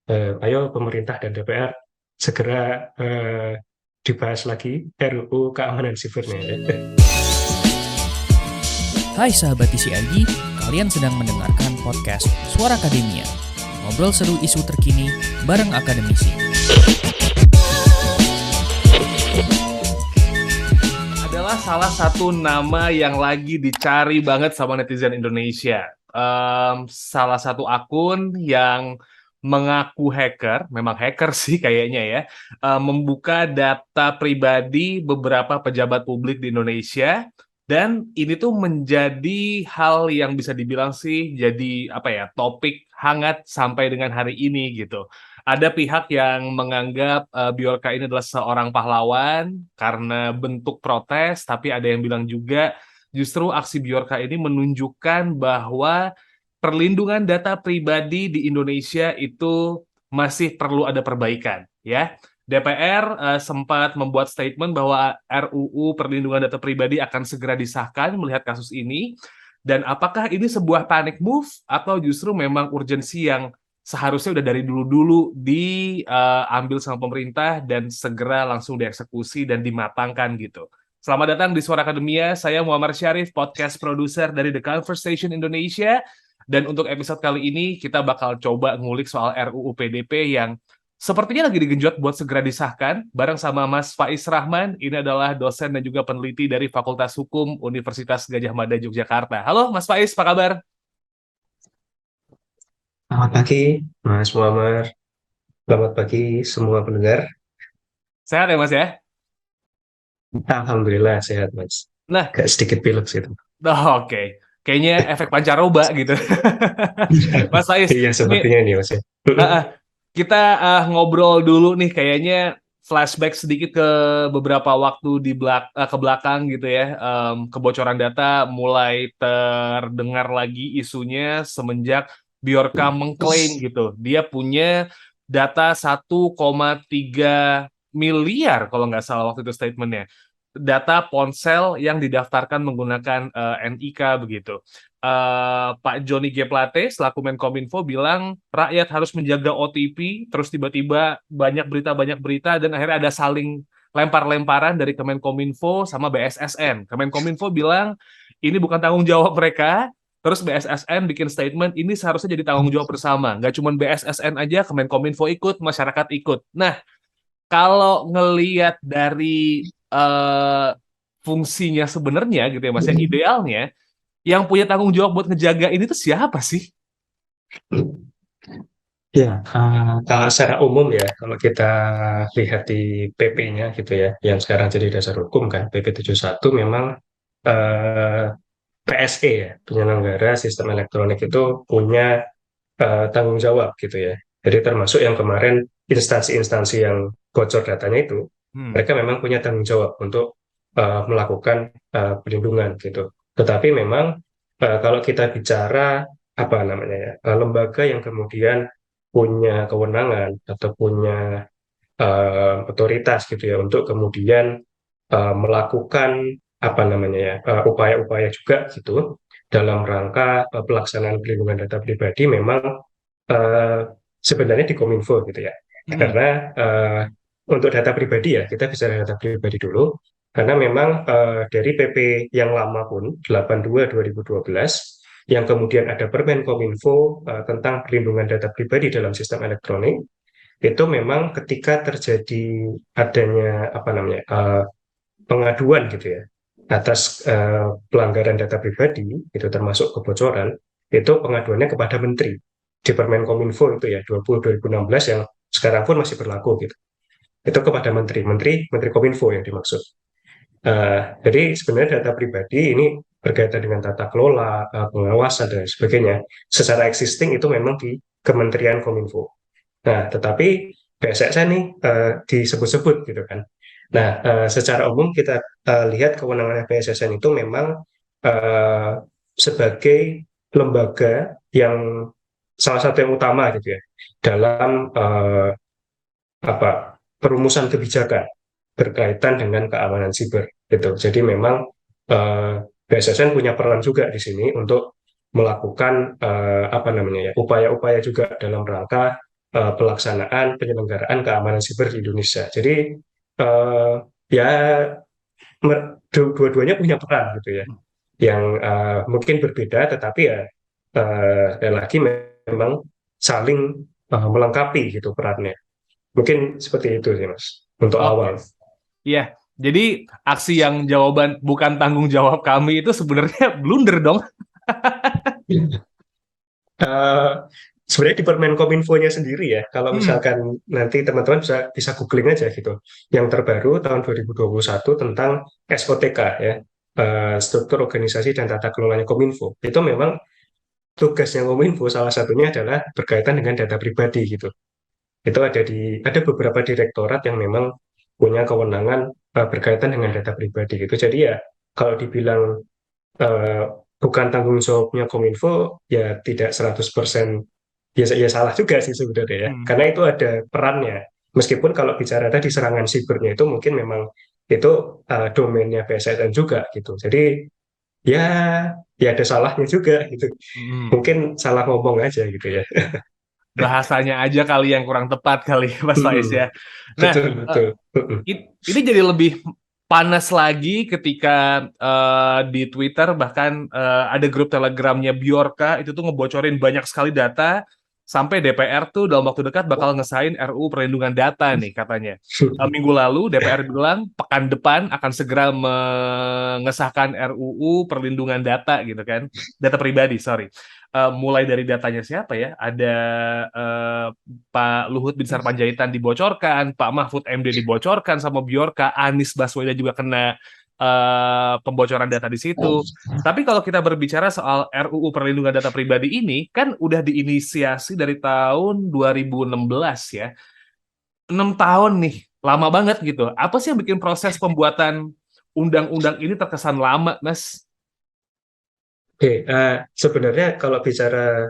Ayo pemerintah dan DPR segera dibahas lagi RUU keamanan sibernya ya. Hai sahabat TCID, kalian sedang mendengarkan podcast Suara Akademia. Ngobrol seru isu terkini bareng akademisi. Adalah salah satu nama yang lagi dicari banget sama netizen Indonesia. Salah satu akun yang mengaku hacker, memang hacker sih kayaknya ya, membuka data pribadi beberapa pejabat publik di Indonesia. Dan ini tuh menjadi hal yang bisa dibilang sih jadi topik hangat sampai dengan hari ini gitu. Ada pihak yang menganggap Bjorka ini adalah seorang pahlawan karena bentuk protes, tapi ada yang bilang juga justru aksi Bjorka ini menunjukkan bahwa perlindungan data pribadi di Indonesia itu masih perlu ada perbaikan, ya. DPR sempat membuat statement bahwa RUU perlindungan data pribadi akan segera disahkan melihat kasus ini. Dan apakah ini sebuah panic move atau justru memang urgensi yang seharusnya udah dari dulu-dulu diambil sama pemerintah dan segera langsung dieksekusi dan dimatangkan gitu. Selamat datang di Suara Akademia, saya Muhammad Syarif, podcast produser dari The Conversation Indonesia. Dan untuk episode kali ini kita bakal coba ngulik soal RUU PDP yang sepertinya lagi digenjot buat segera disahkan bareng sama Mas Faiz Rahman. Ini adalah dosen dan juga peneliti dari Fakultas Hukum Universitas Gadjah Mada Yogyakarta. Halo Mas Faiz, apa kabar? Selamat pagi, Mas Muhammad. Selamat pagi semua pendengar. Sehat ya Mas ya? Alhamdulillah sehat, Mas. Nah, Gak sedikit pilek sih itu. oke. Kayaknya efek pancaroba gitu. Mas Faiz, Iya, ini sepertinya ini, Mas ya. uh, uh, kita ngobrol dulu nih, kayaknya flashback sedikit ke beberapa waktu ke belakang gitu ya. Kebocoran data mulai terdengar lagi isunya semenjak Bjorka mengklaim gitu. Dia punya data 1,3 miliar kalau nggak salah waktu itu statementnya. Data ponsel yang didaftarkan menggunakan NIK begitu. Pak Joni G. Plate selaku Menkominfo bilang rakyat harus menjaga OTP, terus tiba-tiba banyak berita dan akhirnya ada saling lempar-lemparan dari Kemenkominfo sama BSSN. Kemenkominfo bilang ini bukan tanggung jawab mereka, terus BSSN bikin statement ini seharusnya jadi tanggung jawab bersama. Nggak cuma BSSN aja, Kemenkominfo ikut, masyarakat ikut. Nah, kalau ngelihat dari eh, fungsinya sebenarnya gitu ya Mas, yang idealnya yang punya tanggung jawab buat ngejaga ini tuh siapa sih? Ya, kalau secara umum ya, kalau kita lihat di PP-nya gitu ya, yang sekarang jadi dasar hukum kan, PP 71 memang eh, PSE ya, penyelenggara sistem elektronik itu punya tanggung jawab gitu ya. Jadi termasuk yang kemarin instansi-instansi yang bocor datanya itu, Hmm. mereka memang punya tanggung jawab untuk melakukan perlindungan gitu. Tetapi memang kalau kita bicara apa namanya ya, lembaga yang kemudian punya kewenangan atau punya otoritas gitu ya untuk kemudian melakukan apa namanya ya upaya-upaya juga gitu dalam rangka pelaksanaan perlindungan data pribadi memang eh, sebenarnya di Kominfo gitu ya. Hmm. Karena untuk data pribadi ya kita bisa data pribadi dulu karena memang dari PP yang lama pun 82 2012 yang kemudian ada Permen Kominfo tentang perlindungan data pribadi dalam sistem elektronik itu memang ketika terjadi adanya apa namanya pengaduan gitu ya atas pelanggaran data pribadi itu termasuk kebocoran itu pengaduannya kepada menteri di Permen Kominfo itu ya 20 2016 yang sekarang pun masih berlaku gitu itu kepada menteri Kominfo yang dimaksud. Jadi sebenarnya data pribadi ini berkaitan dengan tata kelola pengawasan dan sebagainya secara existing itu memang di Kementerian Kominfo. Nah, tetapi BSSN nih disebut-sebut gitu kan. Nah, secara umum kita lihat kewenangan BSSN itu memang eh, sebagai lembaga yang salah satu yang utama gitu ya dalam apa perumusan kebijakan berkaitan dengan keamanan siber gitu. Jadi memang BSSN punya peran juga di sini untuk melakukan apa namanya ya upaya-upaya juga dalam rangka pelaksanaan penyelenggaraan keamanan siber di Indonesia. Jadi ya dua-duanya punya peran gitu ya, yang mungkin berbeda, tetapi ya sekali lagi memang saling melengkapi gitu perannya. Mungkin seperti itu sih Mas untuk Oke, awal. iya. Jadi aksi yang jawaban bukan tanggung jawab kami itu sebenarnya blunder dong. Eh, Sebenarnya di Permen Kominfo-nya sendiri ya, kalau Hmm. misalkan nanti teman-teman bisa bisa googling aja gitu. Yang terbaru tahun 2021 tentang SOTK ya, struktur organisasi dan tata kelolanya Kominfo. Itu memang tugasnya Kominfo salah satunya adalah berkaitan dengan data pribadi gitu. Itu ada beberapa direktorat yang memang punya kewenangan berkaitan dengan data pribadi gitu. Jadi ya kalau dibilang eh, bukan tanggung jawabnya Kominfo, ya tidak 100% ya, ya salah juga sih sebenarnya ya. Hmm. Karena itu ada perannya. Meskipun kalau bicara tadi serangan sibernya itu mungkin memang itu domainnya BSSN juga gitu. Jadi ya ya ada salahnya juga gitu. Hmm. Mungkin salah ngomong aja gitu ya. Bahasanya aja kali yang kurang tepat kali Mas Faiz Mm-mm. ya. Nah, Betul, betul. Mm-mm. ini jadi lebih panas lagi ketika di Twitter bahkan ada grup Telegramnya Bjorka itu tuh ngebocorin banyak sekali data sampai DPR tuh dalam waktu dekat bakal ngesain RUU perlindungan data nih katanya. Minggu lalu DPR bilang pekan depan akan segera mengesahkan RUU perlindungan data gitu kan, data pribadi sorry. Mulai dari datanya siapa ya? Ada eh, Pak Luhut Binsar Panjaitan dibocorkan, Pak Mahfud MD dibocorkan sama Bjorka, Anies Baswedan juga kena pembocoran data di situ. Tapi kalau kita berbicara soal RUU perlindungan data pribadi ini, kan udah diinisiasi dari tahun 2016 ya. 6 tahun nih, lama banget gitu. Apa sih yang bikin proses pembuatan undang-undang ini terkesan lama, Mas? Oke, sebenarnya kalau bicara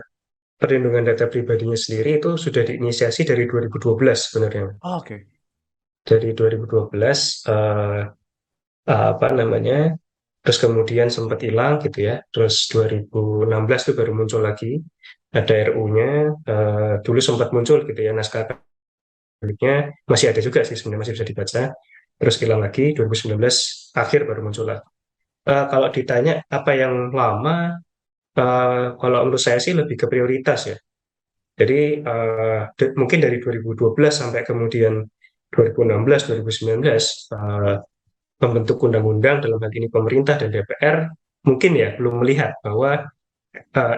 perlindungan data pribadinya sendiri itu sudah diinisiasi dari 2012 sebenarnya. Oh, oke. Dari 2012 apa namanya? Terus kemudian sempat hilang gitu ya. Terus 2016 itu baru muncul lagi ada RU-nya. Dulu sempat muncul gitu ya naskah akademiknya, masih ada juga sih sebenarnya masih bisa dibaca. Terus hilang lagi 2019 akhir baru muncul lagi. Kalau ditanya apa yang lama, kalau menurut saya sih lebih ke prioritas ya. Jadi mungkin dari 2012 sampai kemudian 2016, 2019 pembentuk undang-undang dalam hal ini pemerintah dan DPR mungkin ya belum melihat bahwa uh,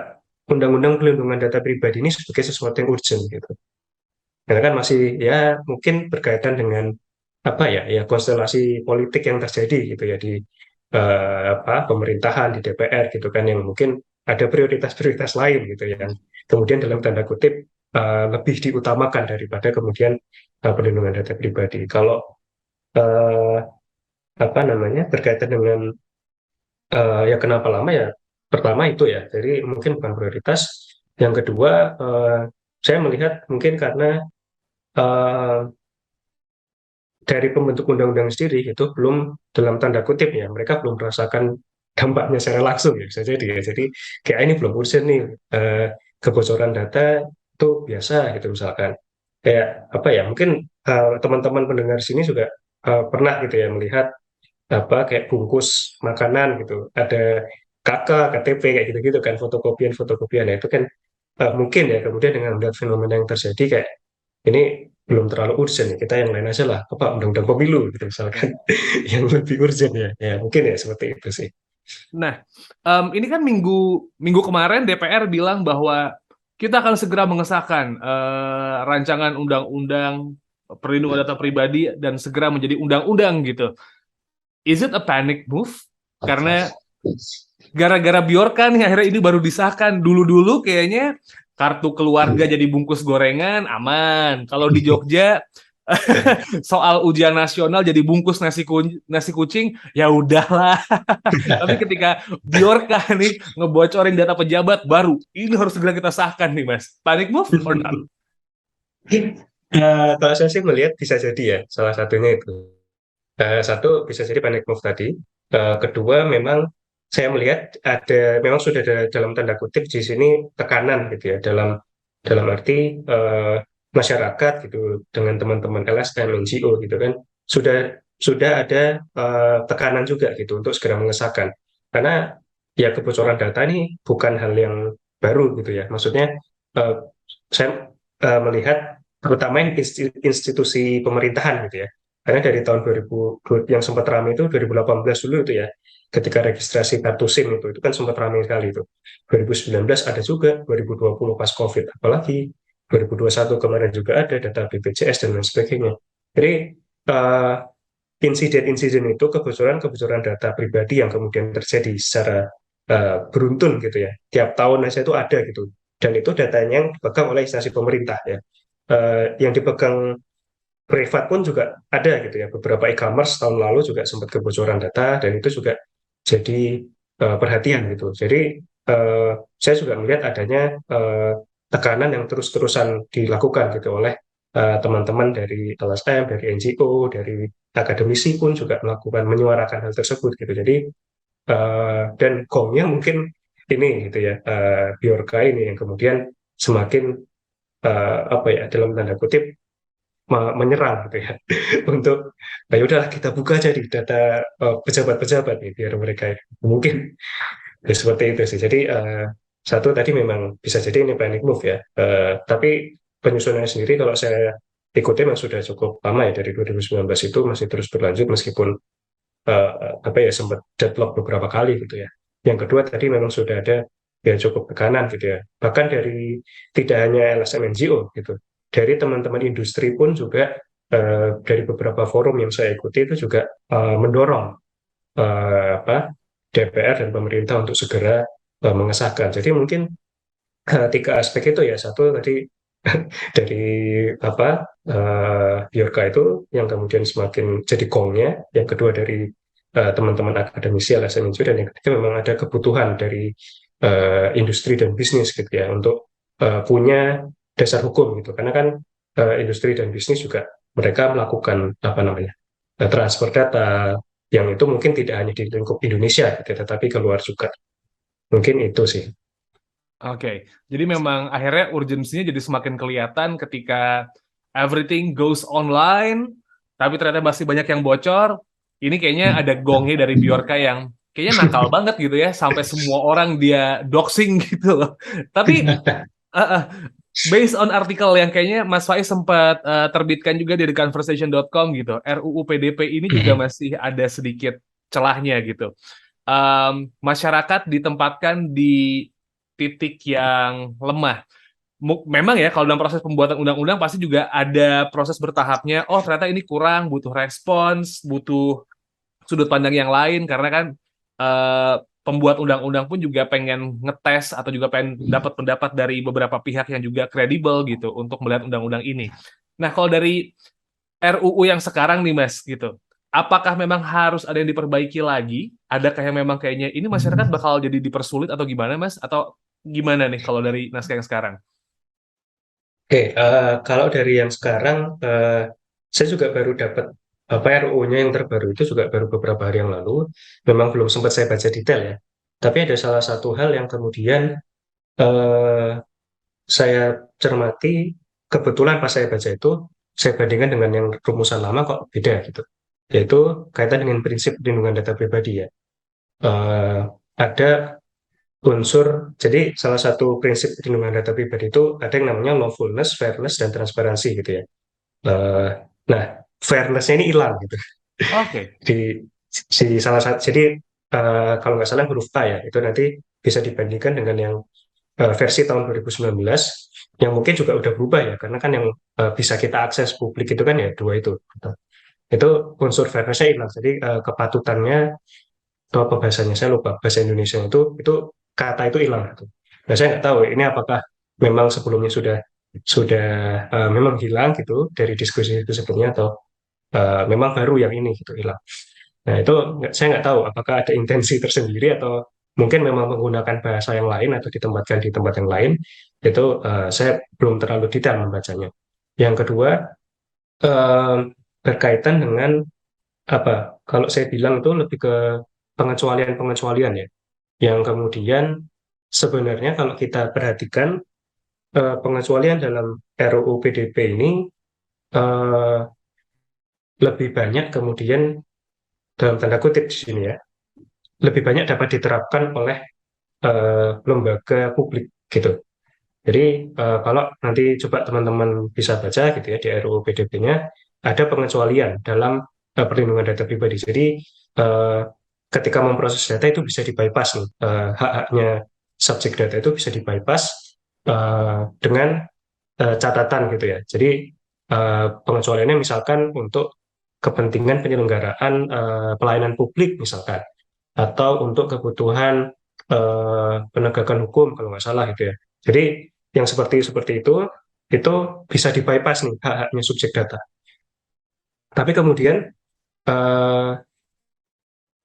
undang-undang pelindungan data pribadi ini sebagai sesuatu yang urgent gitu. Karena kan masih ya mungkin berkaitan dengan apa ya ya konstelasi politik yang terjadi gitu ya di apa pemerintahan di DPR gitu kan yang mungkin ada prioritas-prioritas lain gitu ya, yang kemudian dalam tanda kutip lebih diutamakan daripada kemudian perlindungan data pribadi. Kalau uh, apa namanya berkaitan dengan ya kenapa lama ya, pertama itu ya jadi mungkin bukan prioritas. Yang kedua saya melihat mungkin karena eh, dari pembentuk undang-undang sendiri itu belum dalam tanda kutip ya mereka belum merasakan dampaknya secara langsung ya bisa jadi ya, jadi kayak ini belum urgent nih, eh, kebocoran data itu biasa gitu misalkan kayak apa ya mungkin teman-teman pendengar sini juga pernah gitu ya melihat apa kayak bungkus makanan gitu ada KTP kayak gitu-gitu kan, fotokopian nah itu kan mungkin ya kemudian dengan melihat fenomena yang terjadi kayak ini belum terlalu urgent ya kita yang lain aja lah apa undang-undang pemilu gitu misalkan yang lebih urgent ya ya mungkin ya seperti itu sih. Nah, ini kan minggu minggu kemarin DPR bilang bahwa kita akan segera mengesahkan rancangan undang-undang perlindungan data pribadi dan segera menjadi undang-undang gitu. Is it a panic move? Karena gara-gara Bjorka nih akhirnya ini baru disahkan. Dulu-dulu kayaknya kartu keluarga jadi bungkus gorengan aman. Kalau di Jogja soal ujian nasional jadi bungkus nasi kucing ya udahlah. Tapi ketika Bjorka nih ngebocorin data pejabat baru, ini harus segera kita sahkan nih Mas. Panic move or not? Kalau saya sih melihat bisa jadi ya salah satunya itu. Satu bisa jadi panic move tadi. Kedua memang saya melihat ada memang sudah ada dalam tanda kutip di sini tekanan gitu ya dalam dalam arti masyarakat gitu dengan teman-teman LSM, NGO gitu kan sudah ada tekanan juga gitu untuk segera mengesahkan karena ya kebocoran data ini bukan hal yang baru gitu ya. Maksudnya eh, saya melihat terutama institusi pemerintahan gitu ya. Karena dari tahun 2000 yang sempat ramai itu 2018 dulu itu ya, ketika registrasi kartu SIM itu kan sempat ramai sekali itu. 2019 ada juga, 2020 pas COVID apalagi, 2021 kemarin juga ada data BPJS dan lain sebagainya. Jadi eh, insiden-insiden itu kebocoran-kebocoran data pribadi yang kemudian terjadi secara beruntun gitu ya. Tiap tahun aja itu ada gitu. Dan itu datanya yang dipegang oleh instansi pemerintah ya. Yang dipegang privat pun juga ada gitu ya. Beberapa e-commerce tahun lalu juga sempat kebocoran data dan itu juga jadi perhatian gitu. Jadi saya juga melihat adanya tekanan yang terus-terusan dilakukan gitu oleh teman-teman dari LSM, dari NGO, dari akademisi pun juga melakukan menyuarakan hal tersebut gitu. Jadi dan gongnya mungkin ini gitu ya, Bjorka ini yang kemudian semakin apa ya dalam tanda kutip menyerang gitu ya untuk ya udahlah kita buka aja di data pejabat-pejabat nih biar mereka mungkin ya, seperti itu sih. Jadi satu tadi memang bisa jadi ini panic move ya. Tapi penyusunannya sendiri kalau saya ikuti memang sudah cukup lama ya dari 2019 itu masih terus berlanjut meskipun eh, apa ya sempat deadlock beberapa kali gitu ya. Yang kedua tadi memang sudah ada ya cukup tekanan gitu ya. Bahkan dari tidak hanya LSM NGO gitu, dari teman-teman industri pun juga dari beberapa forum yang saya ikuti itu juga mendorong apa DPR dan pemerintah untuk segera mengesahkan. Jadi mungkin tiga aspek itu ya. Satu tadi dari apa Biorka itu yang kemudian semakin jadi gongnya. Yang kedua dari teman-teman akademisi LSM itu dan yang ketiga memang ada kebutuhan dari industri dan bisnis gitu ya untuk punya dasar hukum gitu. Karena kan industri dan bisnis juga mereka melakukan apa namanya transfer data yang itu mungkin tidak hanya di lingkup Indonesia gitu, tetapi keluar juga. Mungkin itu sih. Oke, jadi memang akhirnya urgensinya jadi semakin kelihatan ketika everything goes online, tapi ternyata masih banyak yang bocor. Ini kayaknya ada gongnya dari Bjorka yang kayaknya nakal banget gitu ya, sampai semua orang dia doxing gitu loh. Tapi uh, uh, based on artikel yang kayaknya Mas Faiz sempat terbitkan juga di theconversation.com gitu, RUU PDP ini juga masih ada sedikit celahnya gitu. Masyarakat ditempatkan di titik yang lemah. Memang ya kalau dalam proses pembuatan undang-undang pasti juga ada proses bertahapnya. Oh ternyata ini kurang, butuh respons, butuh sudut pandang yang lain karena kan eh, pembuat undang-undang pun juga pengen ngetes atau juga pengen dapat pendapat dari beberapa pihak yang juga kredibel gitu untuk melihat undang-undang ini. Nah kalau dari RUU yang sekarang nih Mas gitu. Apakah memang harus ada yang diperbaiki lagi? Adakah yang memang kayaknya ini masyarakat bakal jadi dipersulit atau gimana Mas? Atau gimana nih kalau dari naskah yang sekarang? Oke, kalau dari yang sekarang, saya juga baru dapat apa RUU-nya yang terbaru itu juga baru beberapa hari yang lalu. Memang belum sempat saya baca detail ya. Tapi ada salah satu hal yang kemudian eh, saya cermati, kebetulan pas saya baca itu, saya bandingkan dengan yang rumusan lama kok beda gitu. Yaitu kaitan dengan prinsip perlindungan data pribadi ya. Eh, ada unsur, jadi salah satu prinsip perlindungan data pribadi itu ada yang namanya lawfulness, fairness, dan transparansi gitu ya. Eh, nah, fairness-nya ini hilang gitu. Oke. Di, salah satu, jadi kalau nggak salah huruf K ya, itu nanti bisa dibandingkan dengan yang versi tahun 2019, yang mungkin juga udah berubah ya, karena kan yang bisa kita akses publik itu kan ya dua itu. Gitu. Itu unsur fairness-nya hilang, jadi kepatutannya atau apa bahasanya saya lupa bahasa Indonesia itu kata itu hilang gitu. Nah saya nggak tahu ini apakah memang sebelumnya sudah memang hilang gitu dari diskusi itu sebelumnya atau memang baru yang ini gitu hilang. Nah itu saya nggak tahu apakah ada intensi tersendiri atau mungkin memang menggunakan bahasa yang lain atau ditempatkan di tempat yang lain. Itu saya belum terlalu detail membacanya. Yang kedua eh, berkaitan dengan apa? Kalau saya bilang itu lebih ke pengecualian-pengecualian ya, yang kemudian sebenarnya kalau kita perhatikan pengecualian dalam RUU PDP ini eh, lebih banyak kemudian dalam tanda kutip di sini ya, lebih banyak dapat diterapkan oleh lembaga publik gitu. Jadi kalau nanti coba teman-teman bisa baca gitu ya di RUU PDP-nya ada pengecualian dalam perlindungan data pribadi. Jadi eh, ketika memproses data itu bisa dibypass nih, hak-haknya subjek data itu bisa dibypass dengan catatan gitu ya. Jadi pengecualiannya misalkan untuk kepentingan penyelenggaraan pelayanan publik misalkan, atau untuk kebutuhan penegakan hukum kalau nggak salah gitu ya. Jadi yang seperti seperti itu bisa dibypass nih hak-haknya subjek data. Tapi kemudian eh,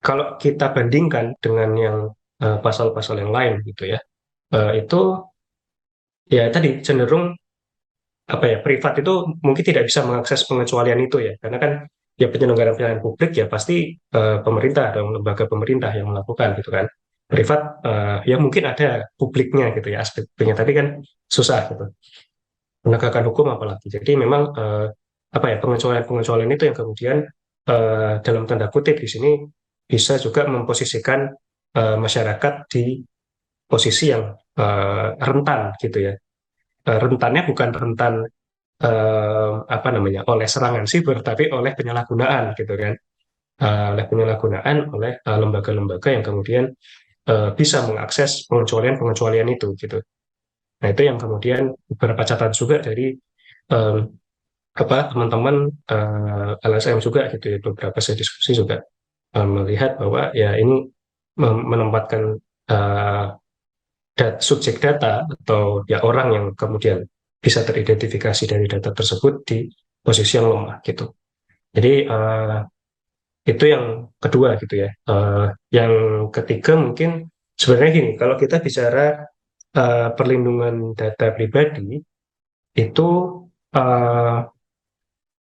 kalau kita bandingkan dengan yang pasal-pasal yang lain gitu ya, itu ya tadi cenderung apa ya, privat itu mungkin tidak bisa mengakses pengecualian itu ya, karena kan ya penyelenggara pelayanan publik ya pasti pemerintah atau lembaga pemerintah yang melakukan gitu kan. Privat ya mungkin ada publiknya gitu ya aspeknya, tapi kan susah gitu. Penegakan hukum apalagi. Jadi memang apa ya, pengecualian-pengecualian itu yang kemudian dalam tanda kutip di sini bisa juga memposisikan masyarakat di posisi yang rentan gitu ya. Rentannya bukan rentan apa namanya, oleh serangan siber, tapi oleh penyalahgunaan gitu kan. Oleh penyalahgunaan oleh lembaga-lembaga yang kemudian bisa mengakses pengecualian-pengecualian itu gitu. Nah itu yang kemudian beberapa catatan juga dari em, apa teman-teman LSM juga gitu ya, beberapa saya diskusi juga melihat bahwa ya ini menempatkan eh, subjek data atau ya orang yang kemudian bisa teridentifikasi dari data tersebut di posisi yang lemah gitu. Jadi itu yang kedua gitu ya. Yang ketiga mungkin sebenarnya gini, kalau kita bicara perlindungan data pribadi itu eh,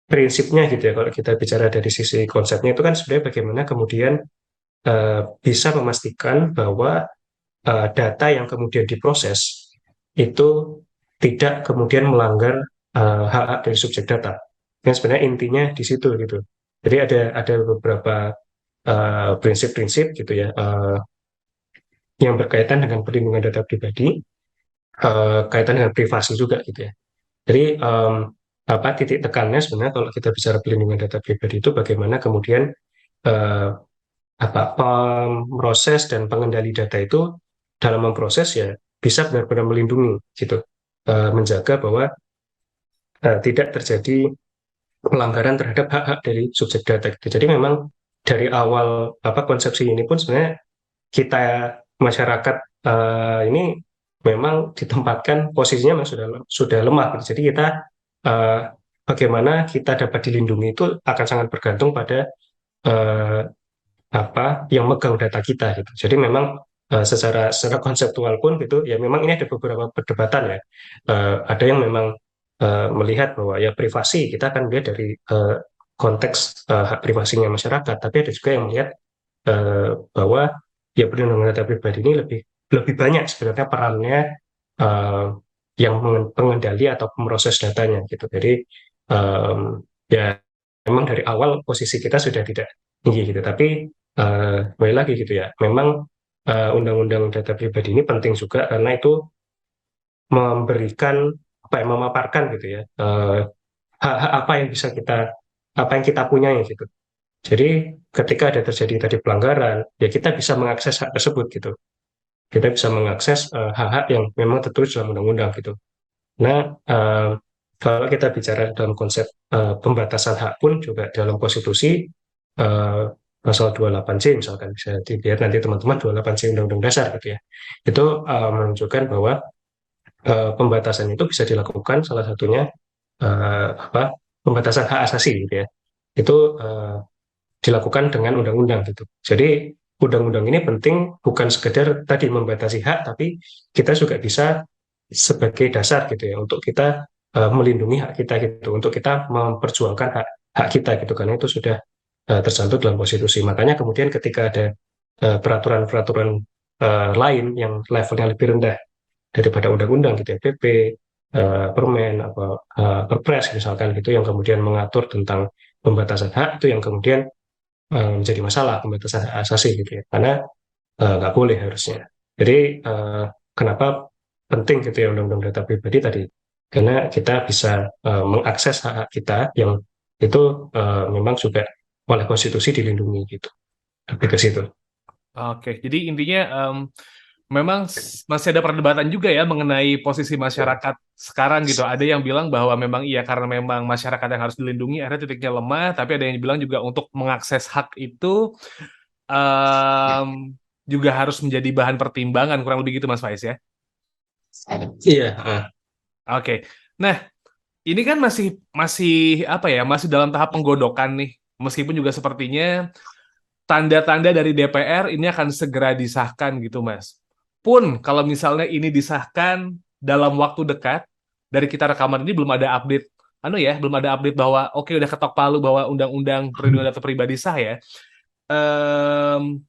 prinsipnya gitu ya. Kalau kita bicara dari sisi konsepnya itu kan sebenarnya bagaimana kemudian bisa memastikan bahwa data yang kemudian diproses itu tidak kemudian melanggar hak-hak dari subjek data. Yang sebenarnya intinya di situ gitu. Jadi ada beberapa prinsip-prinsip gitu ya yang berkaitan dengan perlindungan data pribadi, kaitan dengan privasi juga gitu ya. Jadi apa titik tekannya sebenarnya kalau kita bicara perlindungan data pribadi itu bagaimana kemudian eh, apa proses dan pengendali data itu dalam memproses ya bisa benar-benar melindungi gitu. Menjaga bahwa tidak terjadi pelanggaran terhadap hak-hak dari subjek data gitu. Jadi memang dari awal apa konsepsi ini pun sebenarnya kita masyarakat ini memang ditempatkan posisinya memang sudah lemah gitu. Jadi kita eh, bagaimana kita dapat dilindungi itu akan sangat bergantung pada eh, apa yang megang data kita gitu. Jadi memang secara konseptual pun gitu ya memang ini ada beberapa perdebatan ya. Ada yang memang melihat bahwa ya privasi kita akan lihat dari konteks hak privasinya masyarakat, tapi ada juga yang melihat bahwa ya perlindungan data pribadi ini lebih lebih banyak sebenarnya perannya eh, yang pengendali atau pemroses datanya gitu. Jadi em, ya memang dari awal posisi kita sudah tidak tinggi gitu. Tapi kembali lagi gitu ya, memang undang-undang data pribadi ini penting juga karena itu memberikan apa ya, memaparkan gitu ya hak-hak apa yang bisa kita apa yang kita punyai gitu. Jadi ketika ada terjadi tadi pelanggaran, ya kita bisa mengakses hak tersebut gitu. Kita bisa mengakses hak-hak yang memang tertulis dalam undang-undang gitu. Nah, kalau kita bicara dalam konsep pembatasan hak pun juga dalam konstitusi eh, pasal 28C misalkan bisa dilihat nanti teman-teman 28C Undang-Undang Dasar gitu ya. Itu menunjukkan bahwa pembatasan itu bisa dilakukan salah satunya apa pembatasan hak asasi gitu ya. Itu dilakukan dengan undang-undang gitu. Jadi undang-undang ini penting bukan sekedar tadi membatasi hak, tapi kita juga bisa sebagai dasar gitu ya untuk kita melindungi hak kita gitu, untuk kita memperjuangkan hak hak kita gitu karena itu sudah tercantum dalam konstitusi. Makanya kemudian ketika ada peraturan-peraturan lain yang levelnya lebih rendah daripada undang-undang gitu ya, PP permen atau perpres misalkan gitu yang kemudian mengatur tentang pembatasan hak itu yang kemudian menjadi masalah pembatasan hak asasi gitu ya karena nggak boleh harusnya. Jadi kenapa penting gitu ya undang-undang data pribadi tadi karena kita bisa mengakses hak-hak kita yang itu memang juga oleh konstitusi dilindungi gitu. Lebih ke situ. Oke, jadi intinya memang masih ada perdebatan juga ya mengenai posisi masyarakat sekarang gitu. Ada yang bilang bahwa memang iya karena memang masyarakat yang harus dilindungi, akhirnya titiknya lemah. Tapi ada yang bilang juga untuk mengakses hak itu juga harus menjadi bahan pertimbangan, kurang lebih gitu Mas Faiz ya. Iya, Oke, nah ini kan masih masih apa ya, masih dalam tahap penggodokan nih. Meskipun juga sepertinya tanda-tanda dari DPR ini akan segera disahkan gitu, Mas. Pun kalau misalnya ini disahkan dalam waktu dekat, dari kita rekaman ini belum ada update, belum ada update bahwa oke udah ketok palu bahwa undang-undang perlindungan data pribadi sah ya. Em,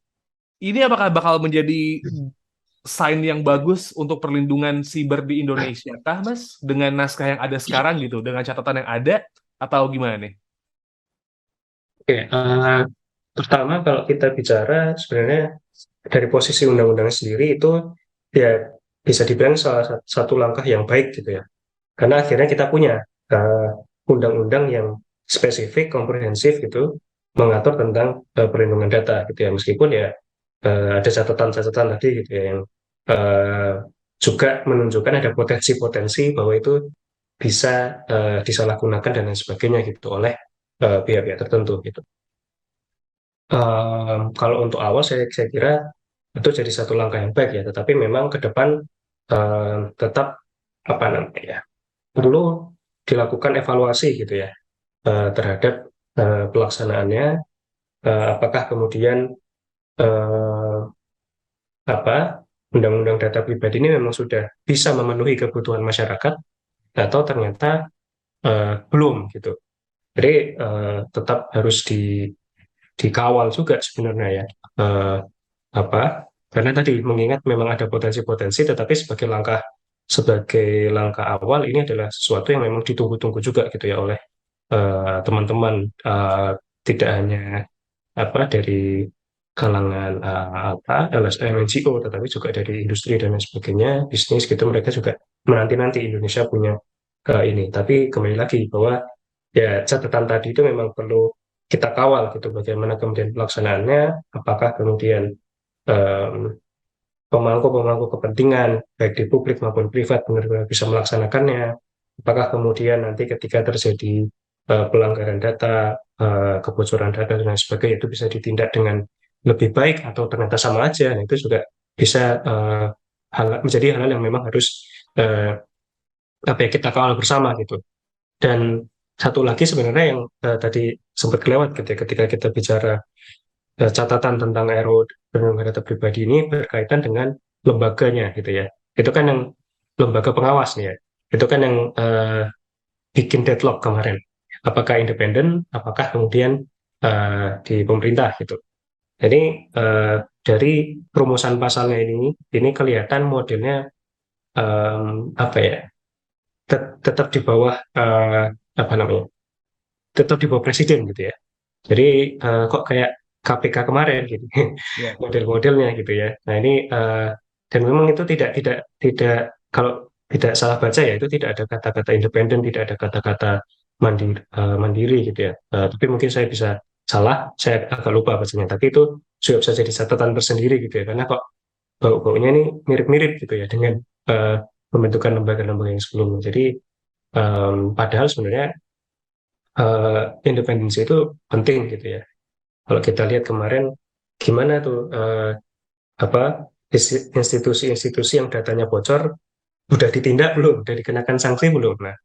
ini apakah bakal menjadi sign yang bagus untuk perlindungan siber di Indonesia kah, Mas? Dengan naskah yang ada sekarang gitu, dengan catatan yang ada, atau gimana nih? oke. Pertama kalau kita bicara sebenarnya dari posisi undang-undang sendiri itu ya bisa dibilang salah satu langkah yang baik gitu ya. Karena akhirnya kita punya uh, undang-undang yang spesifik, komprehensif gitu, mengatur tentang perlindungan data gitu ya. Meskipun ya ada catatan-catatan tadi gitu ya yang uh, juga menunjukkan ada potensi-potensi bahwa itu bisa disalahgunakan dan lain sebagainya gitu oleh pihak-pihak tertentu gitu. Kalau untuk awal saya kira itu jadi satu langkah yang baik ya, tetapi memang ke depan tetap apa namanya ya perlu dilakukan evaluasi gitu ya terhadap pelaksanaannya, apakah kemudian eh, apa undang-undang data pribadi ini memang sudah bisa memenuhi kebutuhan masyarakat atau ternyata belum gitu. Jadi tetap harus dikawal juga sebenarnya ya. Eh, apa karena tadi mengingat memang ada potensi-potensi tetapi sebagai langkah awal ini adalah sesuatu yang memang ditunggu-tunggu juga gitu ya oleh teman-teman tidak hanya dari kalangan LSM NGO tetapi juga dari industri dan lain sebagainya bisnis gitu mereka juga menanti-nanti Indonesia punya ini tapi kembali lagi bahwa ya catatan tadi itu memang perlu kita kawal gitu bagaimana kemudian pelaksanaannya apakah kemudian em, pemangku-pemangku kepentingan baik di publik maupun privat benar-benar bisa melaksanakannya. Apakah kemudian nanti ketika terjadi pelanggaran data, kebocoran data dan lain sebagainya itu bisa ditindak dengan lebih baik atau ternyata sama aja. Nah, itu juga bisa menjadi hal-hal yang memang harus uh, kita kawal bersama gitu. Dan satu lagi sebenarnya yang tadi sempat kelewat ketika kita bicara catatan tentang RUU perlindungan data pribadi ini berkaitan dengan lembaganya gitu ya. Itu kan yang lembaga pengawas nih ya. Itu kan yang bikin deadlock kemarin. Apakah independen, apakah kemudian di pemerintah gitu. Jadi dari rumusan pasalnya ini kelihatan modelnya apa ya, tetap di bawah apa namanya, tetap di bawah presiden gitu ya. Jadi kok kayak KPK kemarin gitu Ya. model-modelnya gitu ya. Nah ini dan memang itu tidak kalau tidak salah baca ya itu tidak ada kata-kata independen, tidak ada kata-kata mandiri gitu ya. Tapi mungkin saya bisa salah, saya agak lupa bacanya. Tapi itu sudah bisa jadi catatan tersendiri gitu ya. Karena kok bau-baunya ini mirip-mirip gitu ya dengan eh, pembentukan lembaga-lembaga yang sebelumnya. Jadi padahal sebenarnya independensi itu penting gitu ya. Kalau kita lihat kemarin gimana tuh apa institusi-institusi yang datanya bocor udah ditindak belum, udah dikenakan sanksi belum? Nah,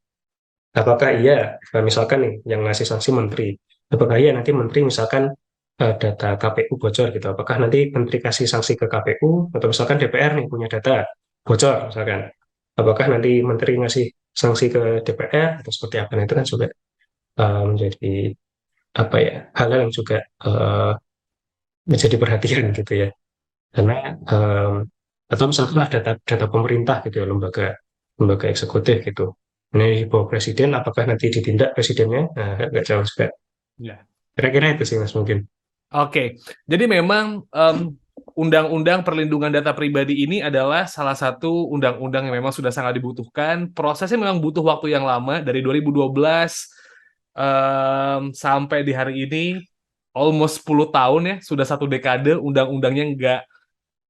apakah iya misalkan nih yang ngasih sanksi menteri, apakah iya nanti menteri misalkan data KPU bocor gitu, apakah nanti menteri kasih sanksi ke KPU atau misalkan DPR nih punya data bocor misalkan, apakah nanti menteri ngasih sanksi ke DPR atau seperti apa? Nah, itu kan juga menjadi apa ya hal-hal yang juga menjadi perhatian gitu ya karena atau misalkan data data pemerintah gitu ya lembaga lembaga eksekutif gitu. Ini di bawah presiden, apakah nanti ditindak presidennya? Nah, nggak jauh juga. Ya. Kira-kira itu sih Mas mungkin. Oke, jadi memang Undang-Undang Perlindungan Data Pribadi ini adalah salah satu undang-undang yang memang sudah sangat dibutuhkan. Prosesnya memang butuh waktu yang lama, dari 2012 sampai di hari ini, almost 10 tahun ya, sudah 1 dekade undang-undangnya nggak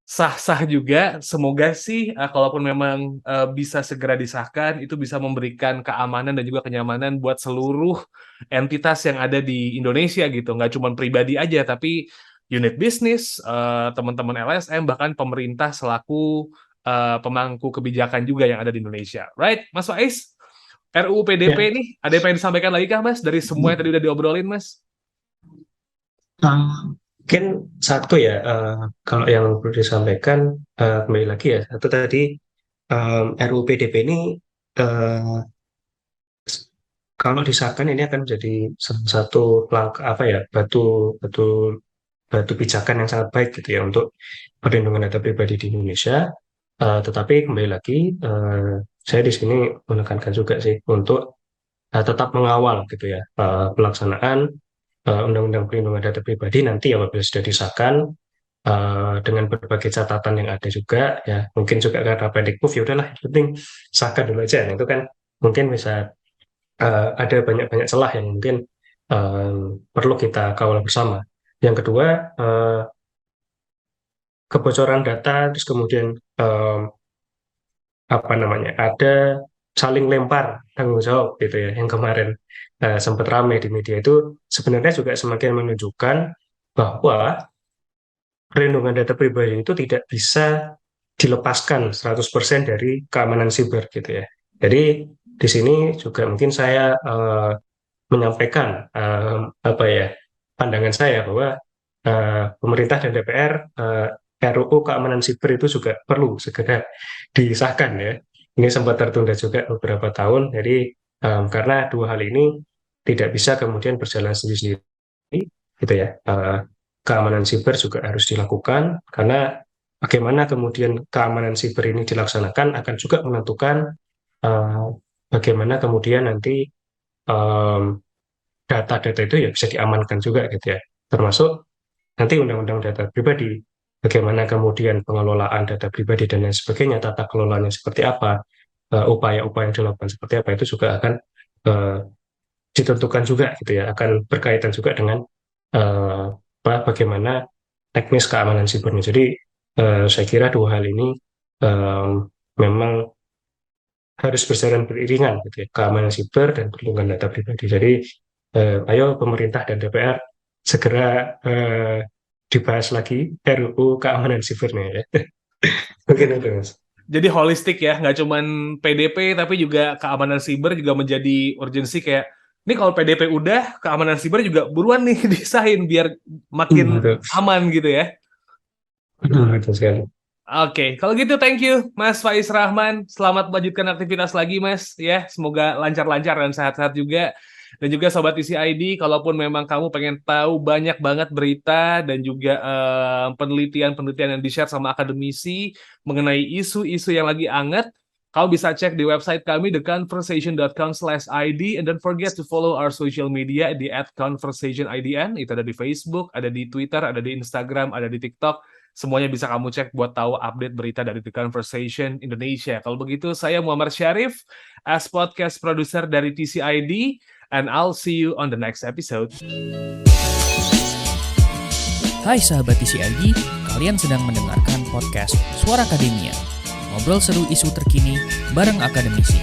sah-sah juga. Semoga sih kalaupun memang bisa segera disahkan, itu bisa memberikan keamanan dan juga kenyamanan buat seluruh entitas yang ada di Indonesia gitu. Nggak cuma pribadi aja, tapi unit bisnis, teman-teman LSM, bahkan pemerintah selaku pemangku kebijakan juga yang ada di Indonesia. Right, Mas Faiz? RUU PDP Ya, nih, ada yang pengen disampaikan lagi kah, Mas? Dari semua yang tadi udah diobrolin, Mas? mungkin satu ya, kalau yang perlu disampaikan, kembali lagi ya, satu tadi, RUU PDP ini eh, kalau disahkan ini akan menjadi salah satu langkah apa ya, batu batu pijakan yang sangat baik gitu ya untuk perlindungan data pribadi di Indonesia. Tetapi kembali lagi, saya di sini menekankan juga sih untuk tetap mengawal gitu ya, pelaksanaan Undang-Undang Perlindungan Data Pribadi nanti apabila sudah disahkan, dengan berbagai catatan yang ada juga ya, mungkin juga karena pendek move, ya udahlah yang penting sahkan dulu aja. Nah, itu kan mungkin bisa ada banyak-banyak celah yang mungkin eh, perlu kita kawal bersama. Yang kedua, kebocoran data, terus kemudian eh, apa namanya, ada saling lempar tanggung jawab gitu ya, yang kemarin sempat ramai di media itu, sebenarnya juga semakin menunjukkan bahwa perlindungan data pribadi itu tidak bisa dilepaskan 100% dari keamanan siber gitu ya. Jadi di sini juga mungkin saya menyampaikan apa ya, pandangan saya bahwa pemerintah dan DPR, RUU keamanan siber itu juga perlu segera disahkan ya. Ini sempat tertunda juga beberapa tahun, jadi karena dua hal ini tidak bisa kemudian berjalan sendiri-sendiri gitu ya. Keamanan siber juga harus dilakukan, karena bagaimana kemudian keamanan siber ini dilaksanakan akan juga menentukan eh, bagaimana kemudian nanti em, data-data itu ya bisa diamankan juga gitu ya. Termasuk nanti undang-undang data pribadi, bagaimana kemudian pengelolaan data pribadi dan lain sebagainya, tata kelolanya seperti apa, upaya-upaya yang dilakukan seperti apa, itu juga akan eh, ditentukan juga gitu ya, akan berkaitan juga dengan eh, bagaimana teknis keamanan sibernya. Jadi saya kira dua hal ini em, memang harus berjalan beriringan gitu ya, keamanan siber dan perlindungan data pribadi. Jadi ayo pemerintah dan DPR segera dibahas lagi RUU keamanan sibernya ya. Mungkin itu Mas. Jadi holistik ya, nggak cuman PDP, tapi juga keamanan siber juga menjadi urgensi. Kayak, ini kalau PDP udah, keamanan siber juga buruan nih disahin biar makin Betul. aman gitu ya. Betul sekali. Oke, kalau gitu thank you Mas Faiz Rahman. Selamat melanjutkan aktivitas lagi Mas ya. Semoga lancar-lancar dan sehat-sehat juga. Dan juga Sobat TCID, kalaupun memang kamu pengen tahu banyak banget berita dan juga penelitian-penelitian yang di-share sama akademisi mengenai isu-isu yang lagi anget, kamu bisa cek di website kami theconversation.com/id, and don't forget to follow our social media di @conversationidn. Itu ada di Facebook, ada di Twitter, ada di Instagram, ada di TikTok. Semuanya bisa kamu cek buat tahu update berita dari The Conversation Indonesia. Kalau begitu, saya Muhammad Syarif, as podcast producer dari TCID, and I'll see you on the next episode. Hai sahabat TCID, kalian sedang mendengarkan podcast Suara Akademia. Ngobrol seru isu terkini bareng akademisi.